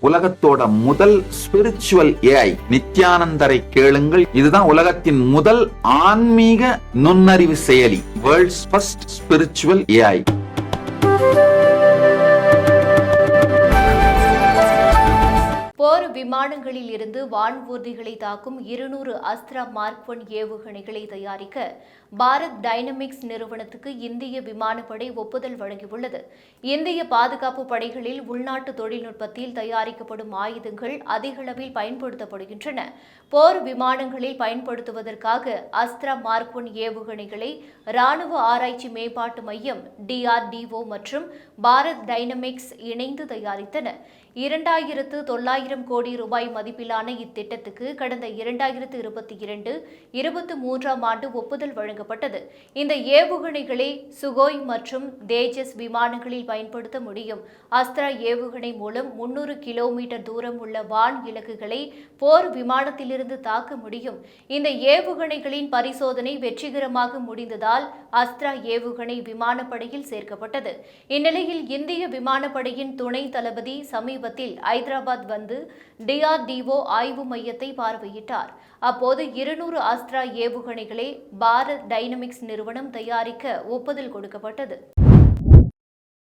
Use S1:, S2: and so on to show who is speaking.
S1: உலகத்தோட முதல் spiritual AI நித்யானந்தரை கேளுங்கள். இதுதான் உலகத்தின் முதல் ஆன்மீக நுண்ணறிவு செயலி. World's first spiritual AI.
S2: போர் விமானங்களில் இருந்து வான்வூர்திகளை தாக்கும் 200 அஸ்த்ரா மார்க் 1 ஏவுகணைகளை தயாரிக்க பாரத் டைனமிக்ஸ் நிறுவனத்துக்கு இந்திய விமானப்படை ஒப்புதல் வழங்கியுள்ளது. இந்திய பாதுகாப்பு படைகளில் உள்நாட்டு தொழில்நுட்பத்தில் தயாரிக்கப்படும் ஆயுதங்கள் அதிகளவில் பயன்படுத்தப்படுகின்றன. போர் விமானங்களில் பயன்படுத்துவதற்காக அஸ்த்ரா மார்க் 1 ஏவுகணைகளை ராணுவ ஆராய்ச்சி மேம்பாட்டு மையம் DRDO மற்றும் பாரத் டைனமிக்ஸ் இணைந்து தயாரித்தன. 2900 கோடி ரூபாய் மதிப்பிலான இத்திட்டத்துக்கு கடந்த 2022-23 ஆண்டு ஒப்புதல் வழங்கப்பட்டது. இந்த ஏவுகணைகளை சுகோய் மற்றும் தேஜஸ் விமானங்களில் பயன்படுத்த முடியும். அஸ்த்ரா ஏவுகணை மூலம் 300 கிலோமீட்டர் தூரம் உள்ள வான் இலக்குகளை போர் விமானத்திலிருந்து தாக்க முடியும். இந்த ஏவுகணைகளின் பரிசோதனை வெற்றிகரமாக முடிந்ததால் அஸ்த்ரா ஏவுகணை விமானப்படையில் சேர்க்கப்பட்டது. இந்நிலையில் இந்திய விமானப்படையின் துணை தளபதி சமீபத்தில் ஐதராபாத் வந்து DRDO ஆய்வு மையத்தை பார்வையிட்டார். அப்போது 200 அஸ்த்ரா ஏவுகணைகளை பாரத் டைனமிக்ஸ் நிறுவனம் தயாரிக்க ஒப்புதல் கொடுக்கப்பட்டது.